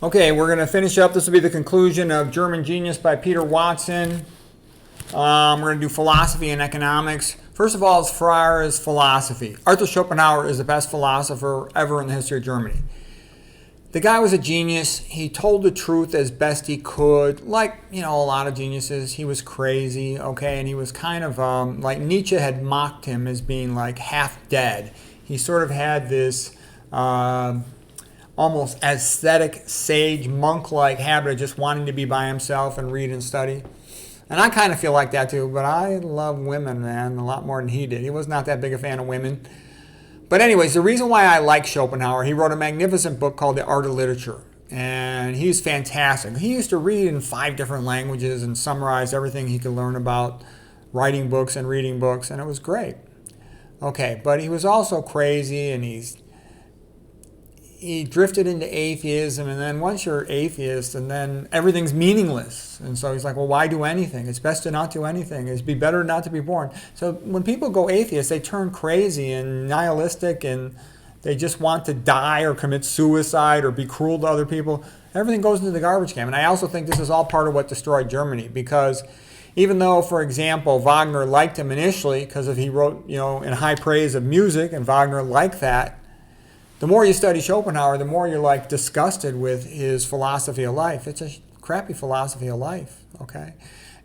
Okay, we're going to finish up. This will be the conclusion of German Genius by Peter Watson. We're going to do philosophy and economics. First of all, as far as philosophy, Arthur Schopenhauer is the best philosopher ever in the history of Germany. The guy was a genius. He told the truth as best he could. Like, a lot of geniuses, he was crazy, okay? And he was kind of, like Nietzsche had mocked him as being like half dead. He sort of had this almost ascetic, sage, monk-like habit of just wanting to be by himself and read and study. And I kind of feel like that too, but I love women, man, a lot more than he did. He was not that big a fan of women. But anyways, the reason why I like Schopenhauer, he wrote a magnificent book called The Art of Literature. And he's fantastic. He used to read in 5 different languages and summarize everything he could learn about writing books and reading books, and it was great. Okay, but he was also crazy, and he drifted into atheism, and then once you're atheist, and then everything's meaningless. And so he's like, well, why do anything? It's best to not do anything. It'd be better not to be born. So when people go atheist, they turn crazy and nihilistic, and they just want to die or commit suicide or be cruel to other people. Everything goes into the garbage can. And I also think this is all part of what destroyed Germany, because even though, for example, Wagner liked him initially because he wrote, in high praise of music, and Wagner liked that, the more you study Schopenhauer, the more you're like disgusted with his philosophy of life. It's a crappy philosophy of life, okay?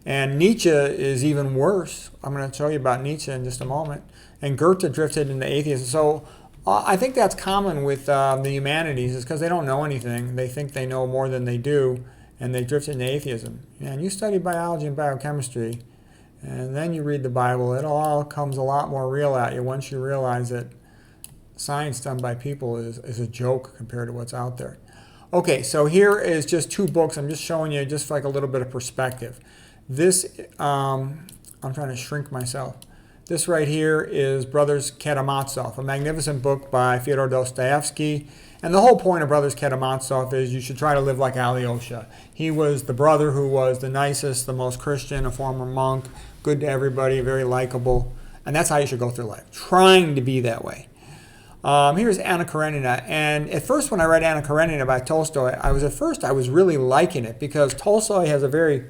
And Nietzsche is even worse. I'm going to tell you about Nietzsche in just a moment. And Goethe drifted into atheism. So I think that's common with the humanities, is because they don't know anything. They think they know more than they do, and they drift into atheism. And you study biology and biochemistry, and then you read the Bible. It all comes a lot more real at you once you realize that science done by people is a joke compared to what's out there. Okay, so here is just 2 books. I'm just showing you just like a little bit of perspective. This, I'm trying to shrink myself. This right here is Brothers Karamazov, a magnificent book by Fyodor Dostoevsky. And the whole point of Brothers Karamazov is you should try to live like Alyosha. He was the brother who was the nicest, the most Christian, a former monk, good to everybody, very likable. And that's how you should go through life, trying to be that way. Here's Anna Karenina, and at first when I read Anna Karenina by Tolstoy, I was really liking it, because Tolstoy has a very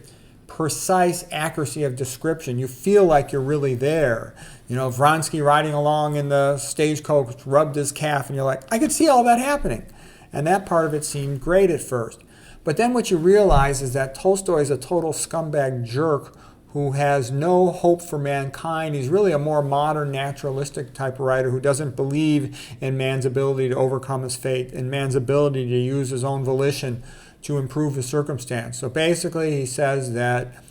precise accuracy of description. You feel like you're really there. Vronsky riding along in the stagecoach rubbed his calf, and you're like, I could see all that happening. And that part of it seemed great at first. But then what you realize is that Tolstoy is a total scumbag jerk who has no hope for mankind. He's really a more modern, naturalistic type of writer who doesn't believe in man's ability to overcome his fate, in man's ability to use his own volition to improve his circumstance. So basically he says that,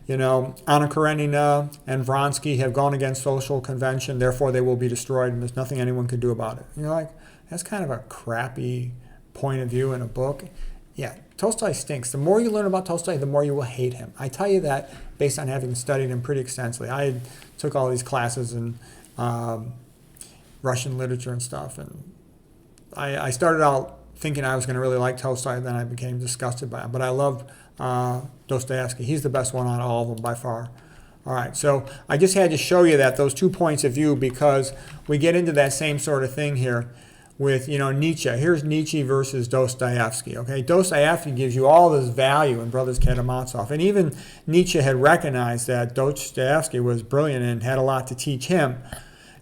Anna Karenina and Vronsky have gone against social convention, therefore they will be destroyed, and there's nothing anyone can do about it. And you're like, that's kind of a crappy point of view in a book. Yeah, Tolstoy stinks. The more you learn about Tolstoy, the more you will hate him. I tell you that based on having studied him pretty extensively. I took all these classes in Russian literature and stuff, and I started out thinking I was going to really like Tolstoy, and then I became disgusted by him. But I loved Dostoevsky. He's the best one out of all of them by far. All right, so I just had to show you those 2 points of view, because we get into that same sort of thing here with, Nietzsche. Here's Nietzsche versus Dostoevsky, okay? Dostoevsky gives you all this value in Brothers Karamazov. And even Nietzsche had recognized that Dostoevsky was brilliant and had a lot to teach him.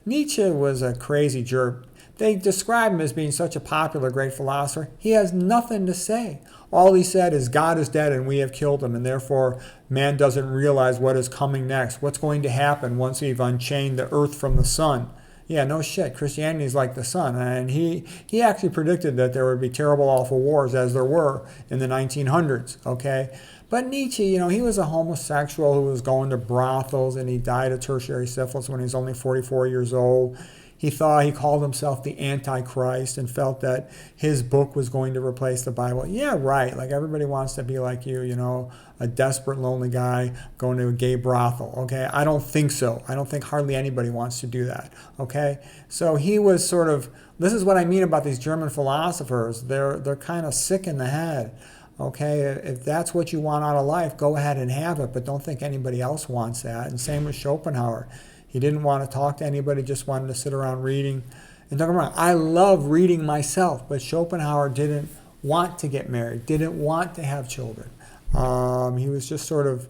Nietzsche was a crazy jerk. They describe him as being such a popular, great philosopher. He has nothing to say. All he said is God is dead and we have killed him, and therefore man doesn't realize what is coming next, what's going to happen once we've unchained the earth from the sun. Yeah, no shit. Christianity is like the sun. And he actually predicted that there would be terrible, awful wars, as there were in the 1900s, okay? But Nietzsche, he was a homosexual who was going to brothels, and he died of tertiary syphilis when he was only 44 years old. He called himself the Antichrist and felt that his book was going to replace the Bible. Yeah, right. Like everybody wants to be like you, a desperate, lonely guy going to a gay brothel. Okay, I don't think so. I don't think hardly anybody wants to do that. Okay, so he was sort of. This is what I mean about these German philosophers. They're kind of sick in the head. Okay, if that's what you want out of life, go ahead and have it, but don't think anybody else wants that. And same with Schopenhauer. He didn't want to talk to anybody, just wanted to sit around reading. And don't get me wrong, I love reading myself, but Schopenhauer didn't want to get married, didn't want to have children. He was just sort of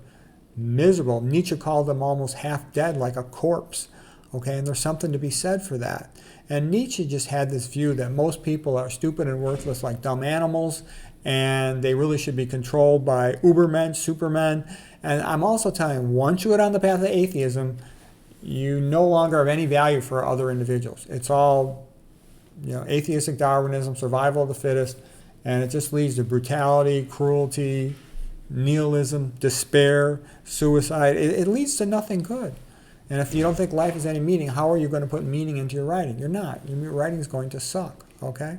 miserable. Nietzsche called him almost half dead, like a corpse. Okay, and there's something to be said for that. And Nietzsche just had this view that most people are stupid and worthless like dumb animals, and they really should be controlled by ubermen, supermen. And I'm also telling you, once you go down the path of atheism, you no longer have any value for other individuals. It's all, atheistic Darwinism, survival of the fittest, and it just leads to brutality, cruelty, nihilism, despair, suicide. It leads to nothing good. And if you don't think life has any meaning, how are you going to put meaning into your writing? You're not. Your writing is going to suck, okay?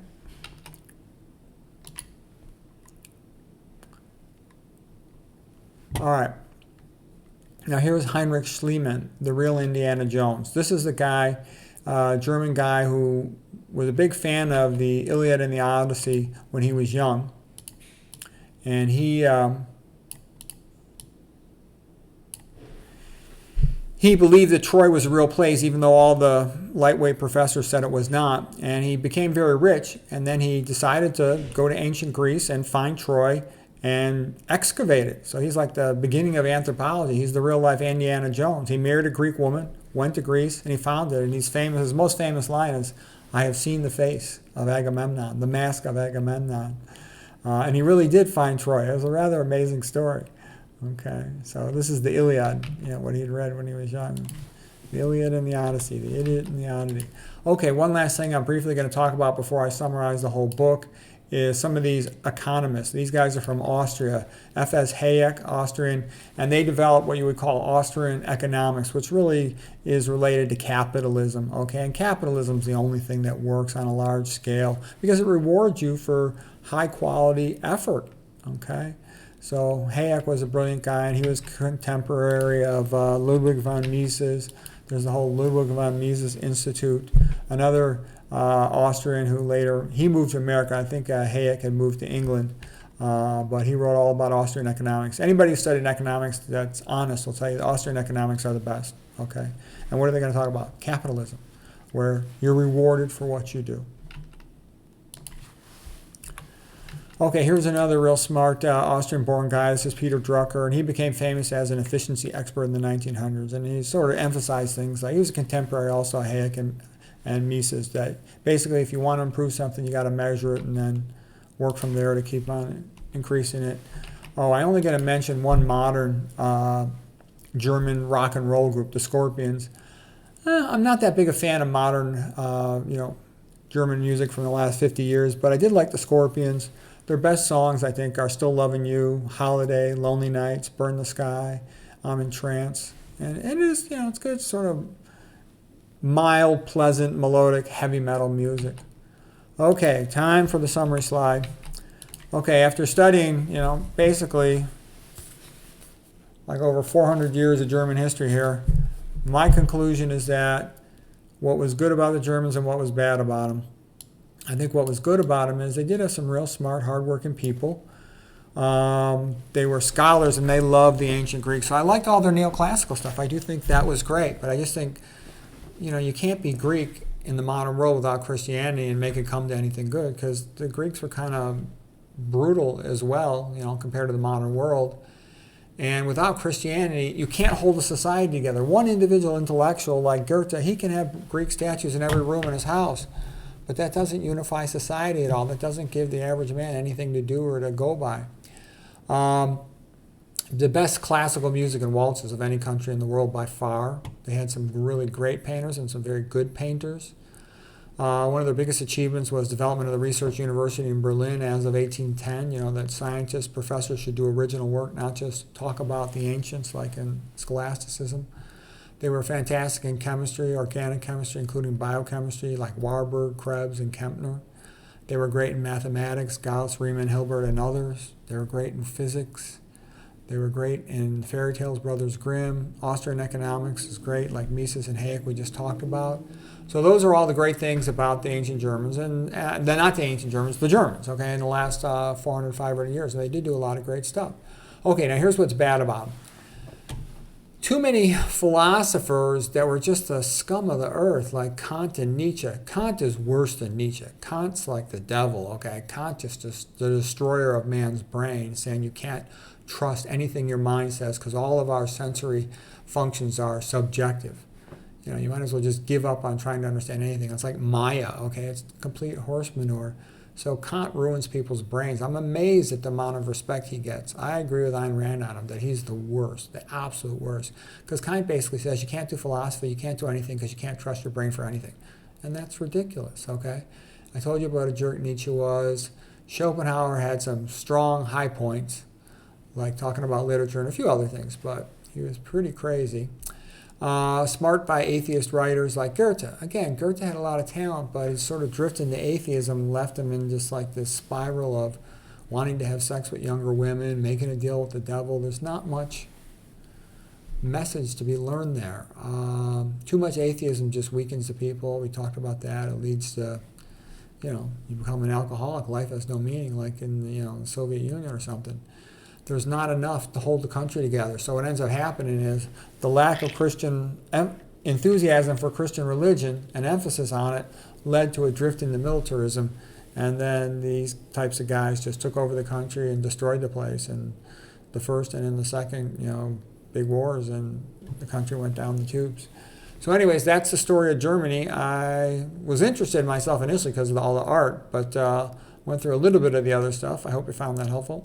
All right. Now here's Heinrich Schliemann, the real Indiana Jones. This is the guy, German guy who was a big fan of the Iliad and the Odyssey when he was young. And he believed that Troy was a real place, even though all the lightweight professors said it was not. And he became very rich, and then he decided to go to ancient Greece and find Troy and excavate it. So he's like the beginning of anthropology. He's the real-life Indiana Jones. He married a Greek woman, went to Greece, and he found it. And he's famous. His most famous line is, "I have seen the face of Agamemnon, the mask of Agamemnon." And he really did find Troy. It was a rather amazing story. Okay, so this is the Iliad, what he'd read when he was young. The Iliad and the Odyssey, the Idiot and the Oddity. Okay, one last thing I'm briefly going to talk about before I summarize the whole book is some of these economists. These guys are from Austria. F.S. Hayek, Austrian, and they developed what you would call Austrian economics, which really is related to capitalism. Okay, and capitalism is the only thing that works on a large scale because it rewards you for high quality effort. Okay. So Hayek was a brilliant guy, and he was contemporary of Ludwig von Mises. There's the whole Ludwig von Mises Institute. Another Austrian who later, he moved to America. I think Hayek had moved to England, but he wrote all about Austrian economics. Anybody who studied economics that's honest will tell you that Austrian economics are the best. Okay, and what are they going to talk about? Capitalism, where you're rewarded for what you do. Okay, here's another real smart Austrian-born guy. This is Peter Drucker, and he became famous as an efficiency expert in the 1900s. And he sort of emphasized things like, he was a contemporary also, Hayek and Mises, that basically if you want to improve something, you got to measure it and then work from there to keep on increasing it. Oh, I only got to mention one modern German rock and roll group, the Scorpions. I'm not that big a fan of modern, German music from the last 50 years, but I did like the Scorpions. Their best songs, I think, are Still Loving You, Holiday, Lonely Nights, Burn the Sky, I'm in Trance. And it is, it's good, sort of mild, pleasant, melodic, heavy metal music. Okay, time for the summary slide. Okay, after studying, basically like over 400 years of German history here, my conclusion is that what was good about the Germans and what was bad about them. I think what was good about them is they did have some real smart, hardworking people. They were scholars and they loved the ancient Greeks. So I liked all their neoclassical stuff. I do think that was great. But I just think, you can't be Greek in the modern world without Christianity and make it come to anything good, because the Greeks were kind of brutal as well, compared to the modern world. And without Christianity, you can't hold a society together. One individual intellectual like Goethe, he can have Greek statues in every room in his house. But that doesn't unify society at all. That doesn't give the average man anything to do or to go by. The best classical music and waltzes of any country in the world by far. They had some really great painters and some very good painters. One of their biggest achievements was development of the research university in Berlin as of 1810. That scientists, professors should do original work, not just talk about the ancients like in scholasticism. They were fantastic in chemistry, organic chemistry, including biochemistry, like Warburg, Krebs, and Kempner. They were great in mathematics, Gauss, Riemann, Hilbert, and others. They were great in physics. They were great in fairy tales, Brothers Grimm. Austrian economics is great, like Mises and Hayek we just talked about. So those are all the great things about the ancient Germans, and they're not the ancient Germans, the Germans, okay, in the last 400, 500 years. And they did do a lot of great stuff. Okay, now here's what's bad about them. too many philosophers that were just the scum of the earth, like Kant and Nietzsche. Kant is worse than Nietzsche. Kant's like the devil, okay? Kant is just the destroyer of man's brain, saying you can't trust anything your mind says because all of our sensory functions are subjective. You might as well just give up on trying to understand anything. It's like Maya, okay? It's complete horse manure. So Kant ruins people's brains. I'm amazed at the amount of respect he gets. I agree with Ayn Rand on him that he's the worst, the absolute worst. Because Kant basically says you can't do philosophy, you can't do anything because you can't trust your brain for anything. And that's ridiculous, okay? I told you what a jerk Nietzsche was. Schopenhauer had some strong high points, like talking about literature and a few other things, but he was pretty crazy. Smart by atheist writers like Goethe. Again, Goethe had a lot of talent, but his sort of drift into atheism left him in just like this spiral of wanting to have sex with younger women, making a deal with the devil. There's not much message to be learned there. Too much atheism just weakens the people. We talked about that. It leads to, you become an alcoholic. Life has no meaning, like in the Soviet Union or something. There's not enough to hold the country together. So what ends up happening is the lack of Christian enthusiasm for Christian religion and emphasis on it led to a drift into militarism. And then these types of guys just took over the country and destroyed the place. And the first and in the second, big wars, and the country went down the tubes. So anyways, that's the story of Germany. I was interested in myself initially because of all the art, but went through a little bit of the other stuff. I hope you found that helpful.